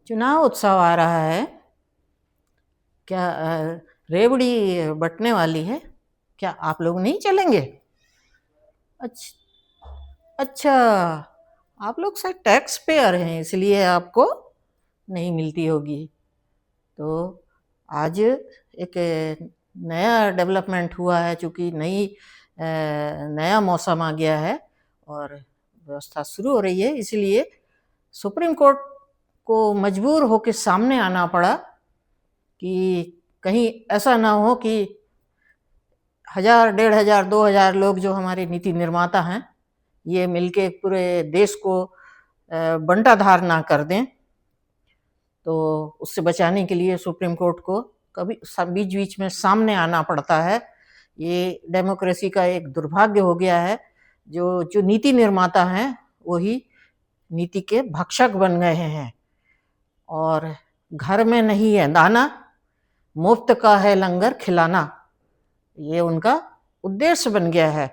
चुनाव उत्सव आ रहा है। क्या रेवड़ी बँटने वाली है? क्या आप लोग नहीं चलेंगे? अच्छा, आप लोग शायद टैक्स पेयर हैं इसलिए आपको नहीं मिलती होगी। तो आज एक नया डेवलपमेंट हुआ है, चूँकि नया मौसम आ गया है और व्यवस्था शुरू हो रही है, इसलिए सुप्रीम कोर्ट को मजबूर होके सामने आना पड़ा कि कहीं ऐसा ना हो कि 1000, 1500, 2000 लोग जो हमारे नीति निर्माता हैं, ये मिलके पूरे देश को बंटाधार ना कर दें। तो उससे बचाने के लिए सुप्रीम कोर्ट को कभी बीच-बीच में सामने आना पड़ता है। ये डेमोक्रेसी का एक दुर्भाग्य हो गया है। जो नीति निर्माता हैं, वही नीति के भक्षक बन गए हैं और घर में नहीं है दाना, मुफ्त का है लंगर खिलाना, ये उनका उद्देश्य बन गया है।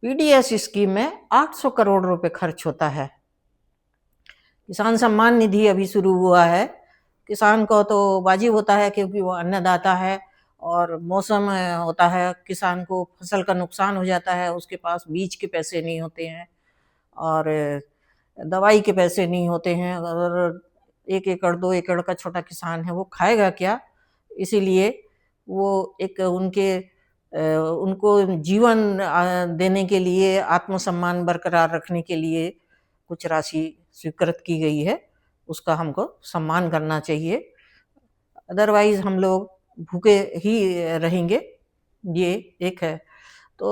पीडीएस स्कीम में 800 करोड़ रुपए खर्च होता है। किसान सम्मान निधि अभी शुरू हुआ है। किसान को तो वाजिब होता है क्योंकि वो अन्नदाता है और मौसम होता है, किसान को फसल का नुकसान हो जाता है, उसके पास बीज के पैसे नहीं होते हैं और दवाई के पैसे नहीं होते हैं। अगर 1 एकड़ 2 एकड़ का छोटा किसान है, वो खाएगा क्या? इसीलिए वो एक उनको जीवन देने के लिए, आत्मसम्मान बरकरार रखने के लिए कुछ राशि स्वीकृत की गई है, उसका हमको सम्मान करना चाहिए। अदरवाइज़ हम लोग भूखे ही रहेंगे, ये एक है। तो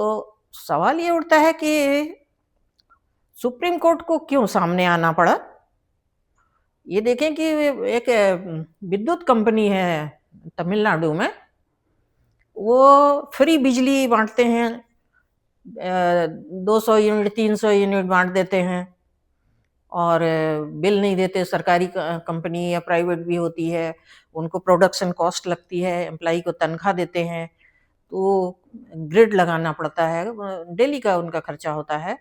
सवाल ये उठता है कि सुप्रीम कोर्ट को क्यों सामने आना पड़ा? ये देखें कि एक विद्युत कंपनी है तमिलनाडु में, वो फ्री बिजली बाँटते हैं। 200 यूनिट, 300 यूनिट बाँट देते हैं और बिल नहीं देते। सरकारी कंपनी या प्राइवेट भी होती है, उनको प्रोडक्शन कॉस्ट लगती है, एम्प्लॉयी को तनख्वाह देते हैं, तो ग्रिड लगाना पड़ता है, डेली का उनका खर्चा होता है।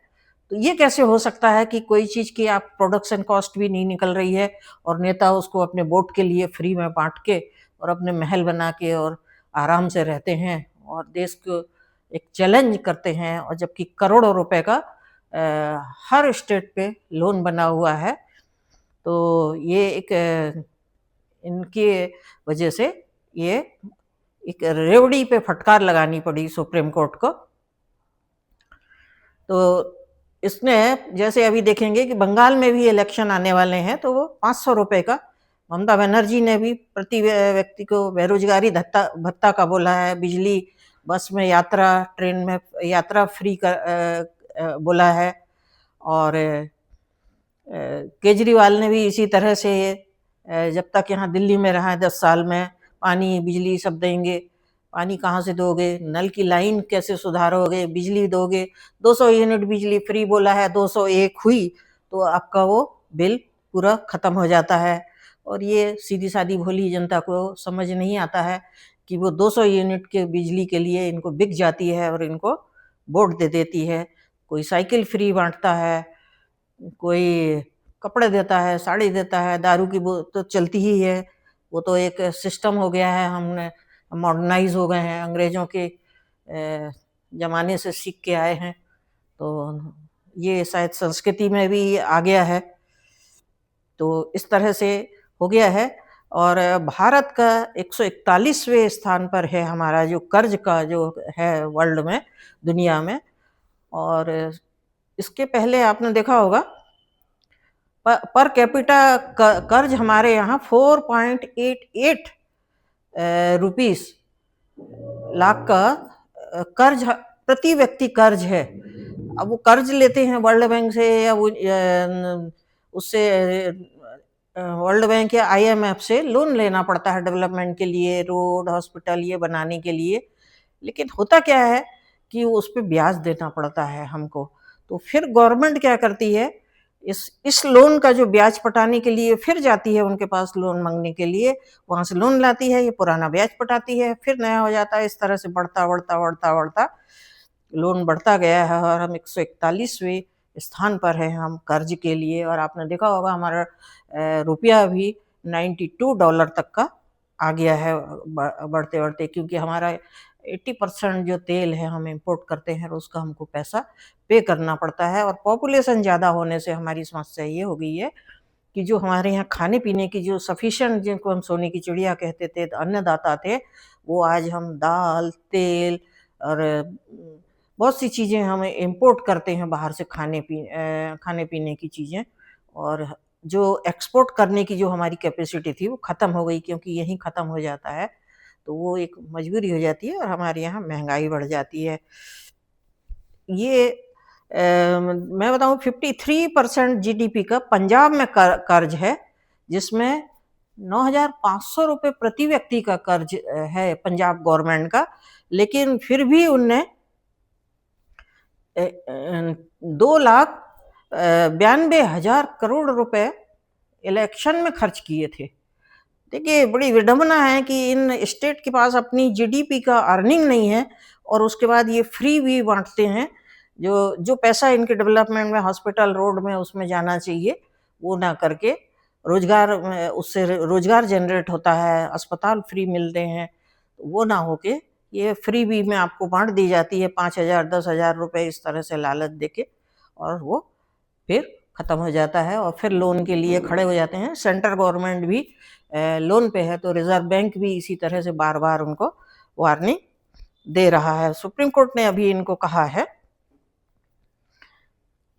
तो ये कैसे हो सकता है कि कोई चीज़ की आप प्रोडक्शन कॉस्ट भी नहीं निकल रही है और नेता उसको अपने वोट के लिए फ्री में बाँट के और अपने महल बना के और आराम से रहते हैं और देश को एक चैलेंज करते हैं, और जबकि करोड़ों रुपए का हर स्टेट पे लोन बना हुआ है। तो ये एक इनके वजह से ये एक रेवड़ी पे फटकार लगानी पड़ी सुप्रीम कोर्ट को। तो इसने, जैसे अभी देखेंगे कि बंगाल में भी इलेक्शन आने वाले हैं, तो वो 500 रुपए का, ममता बनर्जी ने भी प्रति व्यक्ति को बेरोजगारी भत्ता का बोला है, बिजली, बस में यात्रा, ट्रेन में यात्रा फ्री का बोला है। और केजरीवाल ने भी इसी तरह से जब तक यहाँ दिल्ली में रहा है 10 साल में पानी बिजली सब देंगे। पानी कहाँ से दोगे? नल की लाइन कैसे सुधारोगे? बिजली दोगे? 200 यूनिट बिजली फ्री बोला है, 201 हुई तो आपका वो बिल पूरा खत्म हो जाता है। और ये सीधी सादी भोली जनता को समझ नहीं आता है कि वो 200 यूनिट के बिजली के लिए इनको बिक जाती है और इनको वोट दे देती है। कोई साइकिल फ्री बांटता है, कोई कपड़े देता है, साड़ी देता है, दारू की वो तो चलती ही है, वो तो एक सिस्टम हो गया है। हमने मॉडर्नाइज हो गए हैं, अंग्रेजों के ज़माने से सीख के आए हैं, तो ये शायद संस्कृति में भी आ गया है। तो इस तरह से हो गया है। और भारत का 141वें स्थान पर है हमारा जो कर्ज का जो है वर्ल्ड में, दुनिया में। और इसके पहले आपने देखा होगा पर कैपिटा कर्ज हमारे यहाँ 4.88 रुपीस लाख का कर्ज प्रति व्यक्ति कर्ज है। अब वो कर्ज लेते हैं वर्ल्ड बैंक से या वो उससे वर्ल्ड बैंक या आईएमएफ से लोन लेना पड़ता है डेवलपमेंट के लिए, रोड, हॉस्पिटल ये बनाने के लिए। लेकिन होता क्या है कि उस पे ब्याज देना पड़ता है हमको। तो फिर गवर्नमेंट क्या करती है, इस लोन का जो ब्याज पटाने के लिए फिर जाती है उनके पास लोन मांगने के लिए, वहाँ से लोन लाती है, ये पुराना ब्याज पटाती है, फिर नया हो जाता है। इस तरह से बढ़ता बढ़ता बढ़ता बढ़ता लोन बढ़ता गया है और हम 141वें स्थान पर है हम कर्ज के लिए। और आपने देखा होगा हमारा रुपया भी $92 तक का आ गया है बढ़ते बढ़ते, क्योंकि हमारा 80% जो तेल है हम इंपोर्ट करते हैं और उसका हमको पैसा पे करना पड़ता है। और पॉपुलेशन ज़्यादा होने से हमारी समस्या ये हो गई है कि जो हमारे यहाँ खाने पीने की जो सफिशिएंट, जिनको हम सोने की चिड़िया कहते थे, अन्नदाता थे, वो आज हम दाल, तेल और बहुत सी चीज़ें हम इंपोर्ट करते हैं बाहर से, खाने पीने की चीज़ें। और जो एक्सपोर्ट करने की जो हमारी कैपेसिटी थी वो ख़त्म हो गई, क्योंकि यहीं ख़त्म हो जाता है तो वो एक मजबूरी हो जाती है और हमारे यहाँ महंगाई बढ़ जाती है। ये मैं बताऊँ 53% जीडीपी का पंजाब में कर्ज है, जिसमें ₹9,500 प्रति व्यक्ति का कर्ज है पंजाब गवर्नमेंट का। लेकिन फिर भी उनने 2,92,000 करोड़ इलेक्शन में खर्च किए थे। देखिए बड़ी विडंबना है कि इन स्टेट के पास अपनी जीडीपी का अर्निंग नहीं है और उसके बाद ये फ्री भी बांटते हैं। जो जो पैसा इनके डेवलपमेंट में, हॉस्पिटल, रोड में, उसमें जाना चाहिए, वो ना करके रोजगार, उससे रोजगार जनरेट होता है, अस्पताल फ्री मिलते हैं, वो ना होके ये फ्री बी में आपको बांट दी जाती है 5,000 10,000 रुपए इस तरह से लालच देके, और वो फिर ख़त्म हो जाता है और फिर लोन के लिए खड़े हो जाते हैं। सेंट्रल गवर्नमेंट भी लोन पे है, तो रिजर्व बैंक भी इसी तरह से बार बार उनको वार्निंग दे रहा है। सुप्रीम कोर्ट ने अभी इनको कहा है,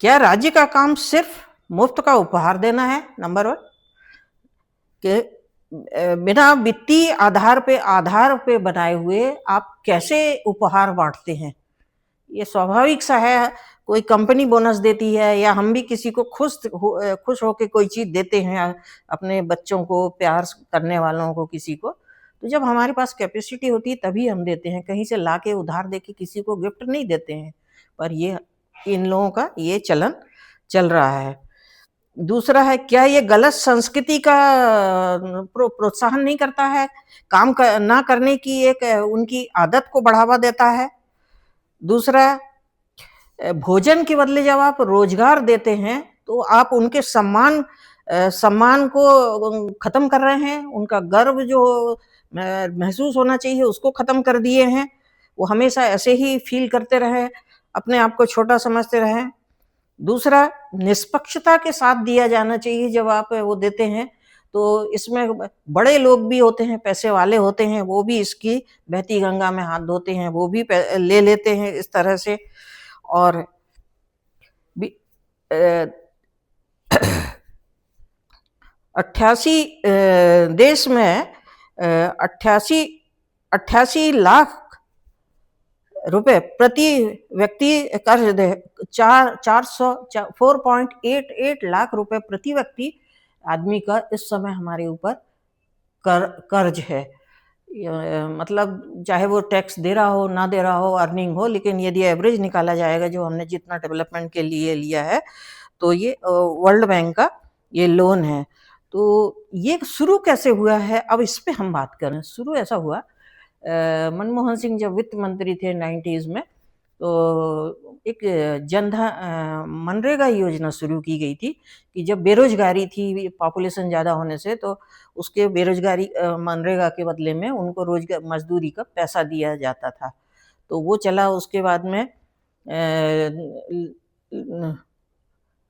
क्या राज्य का काम सिर्फ मुफ्त का उपहार देना है? नंबर 1 कि बिना वित्तीय आधार पे बनाए हुए आप कैसे उपहार बांटते हैं? ये स्वाभाविक सा है, कोई कंपनी बोनस देती है या हम भी किसी को खुश होके कोई चीज देते हैं अपने बच्चों को, प्यार करने वालों को, किसी को। तो जब हमारे पास कैपेसिटी होती है तभी हम देते हैं, कहीं से लाके उधार देके किसी को गिफ्ट नहीं देते हैं। पर ये इन लोगों का ये चलन चल रहा है। दूसरा है, क्या ये गलत संस्कृति का प्रोत्साहन नहीं करता है? ना करने की एक उनकी आदत को बढ़ावा देता है। दूसरा, भोजन के बदले जब आप रोजगार देते हैं तो आप उनके सम्मान को खत्म कर रहे हैं, उनका गर्व जो महसूस होना चाहिए उसको खत्म कर दिए हैं। वो हमेशा ऐसे ही फील करते रहे, अपने आप को छोटा समझते रहे। दूसरा, निष्पक्षता के साथ दिया जाना चाहिए जब आप वो देते हैं, तो इसमें बड़े लोग भी होते हैं, पैसे वाले होते हैं, वो भी इसकी बहती गंगा में हाथ धोते हैं, वो भी ले लेते हैं इस तरह से। और 88 देश में 88 लाख रुपए प्रति व्यक्ति कर्ज दे, 4.88 लाख रुपए प्रति व्यक्ति आदमी का इस समय हमारे ऊपर कर्ज है। मतलब चाहे वो टैक्स दे रहा हो, ना दे रहा हो, अर्निंग हो, लेकिन यदि एवरेज निकाला जाएगा जो हमने जितना डेवलपमेंट के लिए लिया है, तो ये वर्ल्ड बैंक का ये लोन है। तो ये शुरू कैसे हुआ है, अब इस पे हम बात करें। शुरू ऐसा हुआ, मनमोहन सिंह जब वित्त मंत्री थे 90s में, तो एक मनरेगा योजना शुरू की गई थी कि जब बेरोजगारी थी पॉपुलेशन ज़्यादा होने से, तो उसके बेरोजगारी मनरेगा के बदले में उनको रोजगार, मजदूरी का पैसा दिया जाता था। तो वो चला। उसके बाद में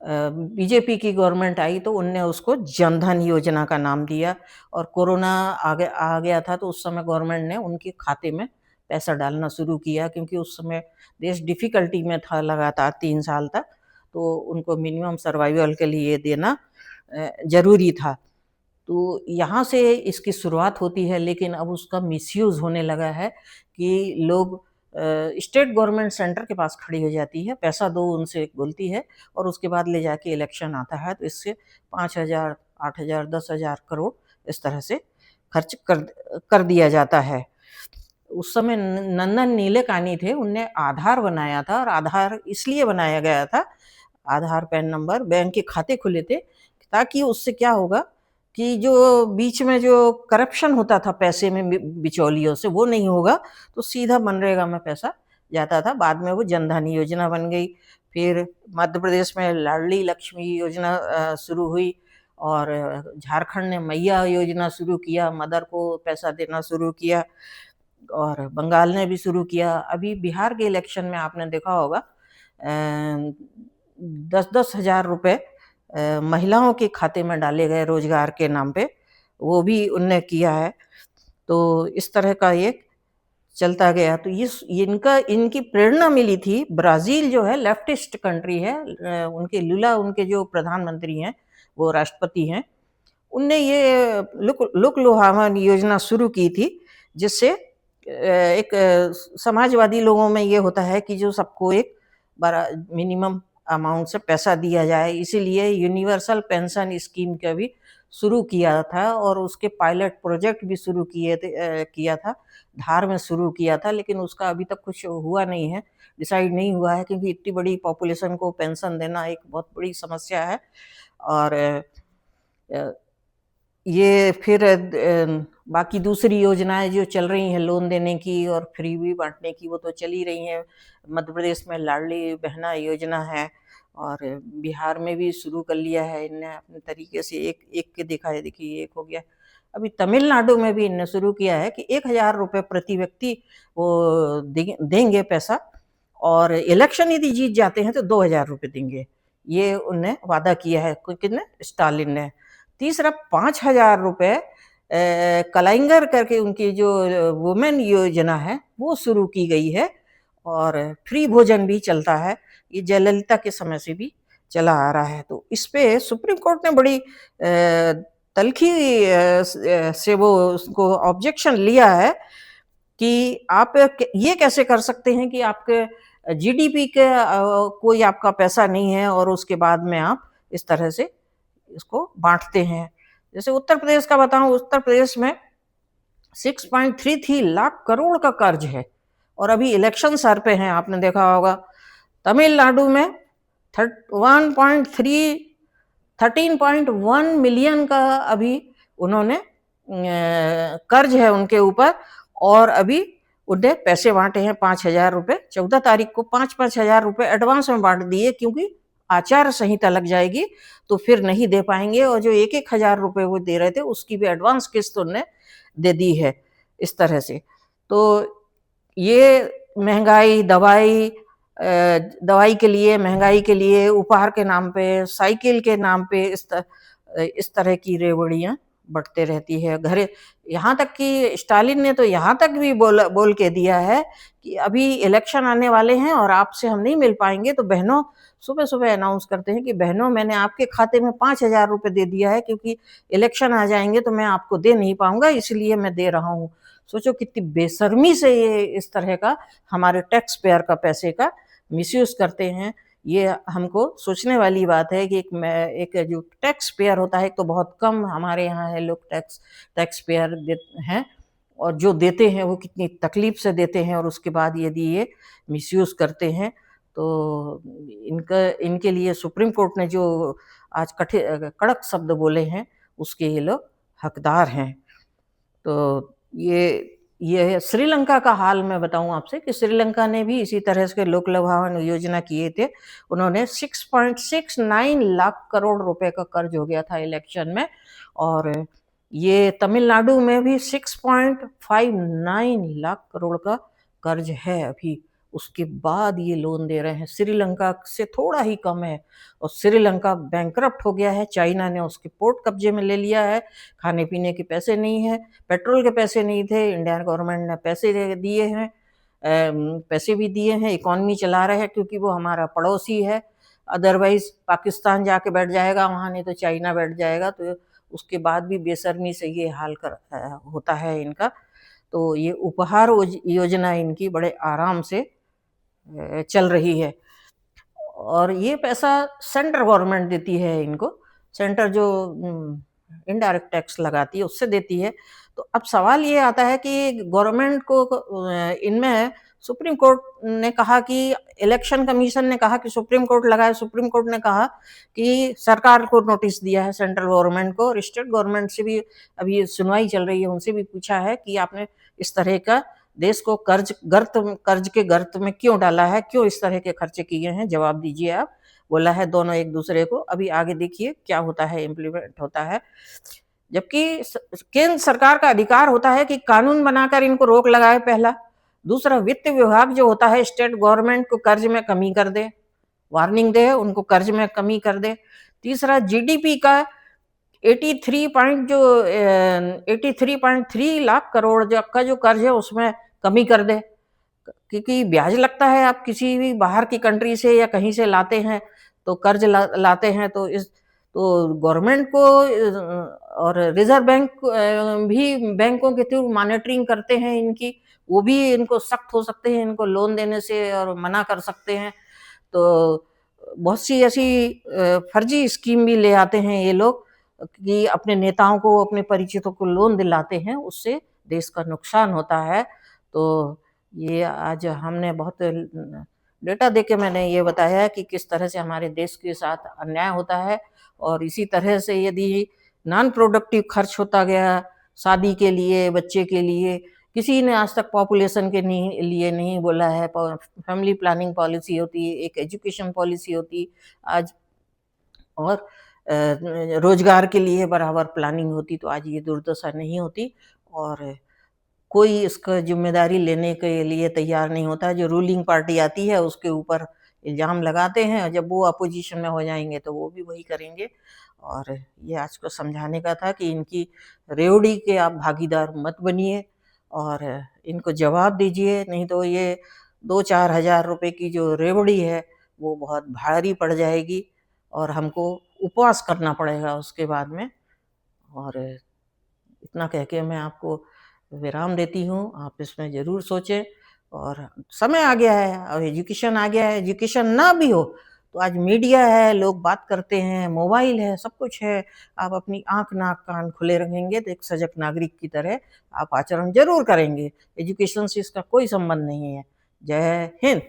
बीजेपी की गवर्नमेंट आई तो उनने उसको जनधन योजना का नाम दिया। और कोरोना आ गया था तो उस समय गवर्नमेंट ने उनके खाते में पैसा डालना शुरू किया, क्योंकि उस समय देश डिफ़िकल्टी में था लगातार 3 साल तक, तो उनको मिनिमम सर्वाइवल के लिए देना ज़रूरी था। तो यहाँ से इसकी शुरुआत होती है, लेकिन अब उसका मिसयूज़ होने लगा है कि लोग स्टेट गवर्नमेंट सेंटर के पास खड़ी हो जाती है, पैसा दो उनसे बोलती है, और उसके बाद ले जाके इलेक्शन आता है तो इससे 5,000, 8,000, 10,000 करोड़ इस तरह से खर्च कर दिया जाता है। उस समय नंदन नीलेकानी थे, उनने आधार बनाया था, और आधार इसलिए बनाया गया था, आधार, पैन नंबर, बैंक के खाते खुले थे, ताकि उससे क्या होगा कि जो बीच में जो करप्शन होता था पैसे में बिचौलियों से, वो नहीं होगा, तो सीधा मनरेगा में पैसा जाता था। बाद में वो जनधन योजना बन गई, फिर मध्य प्रदेश में लाडली लक्ष्मी योजना शुरू हुई, और झारखंड ने मैया योजना शुरू किया, मदर को पैसा देना शुरू किया, और बंगाल ने भी शुरू किया। अभी बिहार के इलेक्शन में आपने देखा होगा 10-10 हजार रुपए महिलाओं के खाते में डाले गए रोजगार के नाम पे, वो भी उनने किया है। तो इस तरह का ये चलता गया। तो ये इनकी प्रेरणा मिली थी। ब्राजील जो है लेफ्टिस्ट कंट्री है, उनके लुला उनके जो प्रधानमंत्री हैं, वो राष्ट्रपति हैं, उनने ये लुक लोहावन योजना शुरू की थी, जिससे एक समाजवादी लोगों में ये होता है कि जो सबको एक बड़ा मिनिमम अमाउंट से पैसा दिया जाए, इसीलिए यूनिवर्सल पेंशन स्कीम का भी शुरू किया था, और उसके पायलट प्रोजेक्ट भी शुरू किया था, धार में शुरू किया था, लेकिन उसका अभी तक कुछ हुआ नहीं है, डिसाइड नहीं हुआ है, क्योंकि इतनी बड़ी पॉपुलेशन को पेंशन देना एक बहुत बड़ी समस्या है। और ये फिर बाकी दूसरी योजनाएं जो चल रही हैं लोन देने की और फ्री भी बांटने की, वो तो चल ही रही हैं। मध्य प्रदेश में लाडली बहना योजना है, और बिहार में भी शुरू कर लिया है इनने अपने तरीके से, एक एक के देखा है, देखिए एक हो गया। अभी तमिलनाडु में भी इनने शुरू किया है कि 1,000 रुपये प्रति व्यक्ति वो देंगे पैसा, और इलेक्शन यदि जीत जाते हैं तो 2,000 रुपये देंगे। ये उनने वादा किया है, किसने? स्टालिन ने। तीसरा 5,000 रुपये कलाइंगर करके उनकी जो वुमेन योजना है वो शुरू की गई है, और फ्री भोजन भी चलता है। ये जयललिता के समय से भी चला आ रहा है। तो इस पे सुप्रीम कोर्ट ने बड़ी तल्खी से वो उसको ऑब्जेक्शन लिया है कि आप ये कैसे कर सकते हैं कि आपके जीडीपी के कोई आपका पैसा नहीं है, और उसके बाद में आप इस तरह से इसको बांटते हैं। जैसे उत्तर प्रदेश का बताऊं, उत्तर प्रदेश में 6.33 लाख करोड़ का कर्ज है, और अभी इलेक्शन सर पे हैं, आपने देखा होगा। तमिलनाडु में 13.1 मिलियन का अभी उन्होंने कर्ज है उनके ऊपर, और अभी उन्हें पैसे बांटे हैं 5,000 रुपये। 14 तारीख को 5-5 हजार रुपये एडवांस में बांट दिए, क्योंकि आचार संहिता लग जाएगी तो फिर नहीं दे पाएंगे, और जो 1-1 हजार रुपये वो दे रहे थे उसकी भी एडवांस किस्त उन्हें दे दी है इस तरह से। तो ये महंगाई, दवाई के लिए, महंगाई के लिए, उपहार के नाम पे, साइकिल के नाम पे इस तरह की रेवड़ियां बढ़ते रहती है। घर यहाँ तक कि स्टालिन ने तो यहाँ तक भी बोल के दिया है कि अभी इलेक्शन आने वाले हैं और आपसे हम नहीं मिल पाएंगे, तो बहनों सुबह सुबह अनाउंस करते हैं कि बहनों मैंने आपके खाते में 5,000 रुपये दे दिया है, क्योंकि इलेक्शन आ जाएंगे तो मैं आपको दे नहीं पाऊंगा, इसलिए मैं दे रहा हूँ। सोचो कितनी बेशर्मी से ये इस तरह का हमारे टैक्स पेयर का पैसे का मिसयूज करते हैं। ये हमको सोचने वाली बात है कि एक जो टैक्स पेयर होता है, एक तो बहुत कम हमारे यहाँ है लोग टैक्स पेयर हैं, और जो देते हैं वो कितनी तकलीफ से देते हैं, और उसके बाद यदि ये मिसयूज करते हैं तो इनके लिए सुप्रीम कोर्ट ने जो आज कड़क शब्द बोले हैं उसके ये लोग हकदार हैं। तो ये श्रीलंका का हाल मैं बताऊं आपसे कि श्रीलंका ने भी इसी तरह से लोक लुभावन योजना किए थे। उन्होंने 6.69 लाख करोड़ रुपए का कर्ज हो गया था इलेक्शन में, और ये तमिलनाडु में भी 6.59 लाख करोड़ का कर्ज है अभी, उसके बाद ये लोन दे रहे हैं। श्रीलंका से थोड़ा ही कम है, और श्रीलंका बैंकरप्ट हो गया है, चाइना ने उसके पोर्ट कब्जे में ले लिया है, खाने पीने के पैसे नहीं है, पेट्रोल के पैसे नहीं थे, इंडियन गवर्नमेंट ने पैसे दिए हैं, पैसे भी दिए हैं, इकॉनमी चला रहे हैं, क्योंकि वो हमारा पड़ोसी है। अदरवाइज पाकिस्तान जाके बैठ जाएगा वहाँ, नहीं तो चाइना बैठ जाएगा, तो उसके बाद भी बेशर्मी से ये हाल होता है इनका। तो ये उपहार योजना इनकी बड़े आराम से चल रही है, और ये पैसा सेंट्रल गवर्नमेंट देती है इनको, सेंटर जो इनडायरेक्ट टैक्स लगाती है उससे देती है। तो अब सवाल ये आता है कि गवर्नमेंट को इनमें सुप्रीम कोर्ट ने कहा कि इलेक्शन कमीशन ने कहा कि सुप्रीम कोर्ट लगाए, सुप्रीम कोर्ट ने कहा कि सरकार को नोटिस दिया है सेंट्रल गवर्नमेंट को, और स्टेट गवर्नमेंट से भी अभी सुनवाई चल रही है, उनसे भी पूछा है कि आपने इस तरह का देश को कर्ज के गर्त में क्यों डाला है, क्यों इस तरह के खर्चे किए हैं, जवाब दीजिए आप। बोला है दोनों एक दूसरे को, अभी आगे देखिए क्या होता है, इम्प्लीमेंट होता है। जबकि केंद्र सरकार का अधिकार होता है कि कानून बनाकर इनको रोक लगाए, पहला। दूसरा, वित्त विभाग जो होता है स्टेट गवर्नमेंट को कर्ज में कमी कर दे, वार्निंग दे, उनको कर्ज में कमी कर दे। तीसरा, जीडीपी का 83.3 लाख करोड़ का जो कर्ज है उसमें कमी कर दे, क्योंकि ब्याज लगता है। आप किसी भी बाहर की कंट्री से या कहीं से लाते हैं तो कर्ज लाते हैं, तो गवर्नमेंट को और रिजर्व बैंक भी बैंकों के थ्रू मॉनिटरिंग करते हैं इनकी, वो भी इनको सख्त हो सकते हैं इनको लोन देने से और मना कर सकते हैं। तो बहुत सी ऐसी फर्जी स्कीम भी ले आते हैं ये लोग कि अपने नेताओं को, अपने परिचितों को लोन दिलाते हैं, उससे देश का नुकसान होता है। तो ये आज हमने बहुत डेटा देके मैंने ये बताया है कि किस तरह से हमारे देश के साथ अन्याय होता है। और इसी तरह से यदि नॉन प्रोडक्टिव खर्च होता गया शादी के लिए, बच्चे के लिए, किसी ने आज तक पॉपुलेशन के लिए नहीं बोला है। फैमिली प्लानिंग पॉलिसी होती है, एक एजुकेशन पॉलिसी होती आज, और रोजगार के लिए बराबर प्लानिंग होती, तो आज ये दुर्दशा नहीं होती। और कोई इसका जिम्मेदारी लेने के लिए तैयार नहीं होता। जो रूलिंग पार्टी आती है उसके ऊपर इल्ज़ाम लगाते हैं, और जब वो अपोजिशन में हो जाएंगे तो वो भी वही करेंगे। और ये आज को समझाने का था कि इनकी रेवड़ी के आप भागीदार मत बनिए और इनको जवाब दीजिए, नहीं तो ये 2-4 हज़ार रुपए की जो रेवड़ी है वो बहुत भारी पड़ जाएगी और हमको उपवास करना पड़ेगा उसके बाद में। और इतना कह के मैं आपको विराम देती हूँ। आप इसमें ज़रूर सोचें। और समय आ गया है, अब एजुकेशन आ गया है। एजुकेशन ना भी हो तो आज मीडिया है, लोग बात करते हैं, मोबाइल है, सब कुछ है। आप अपनी आँख, नाक, कान खुले रखेंगे तो एक सजग नागरिक की तरह आप आचरण ज़रूर करेंगे। एजुकेशन से इसका कोई संबंध नहीं है। जय हिंद।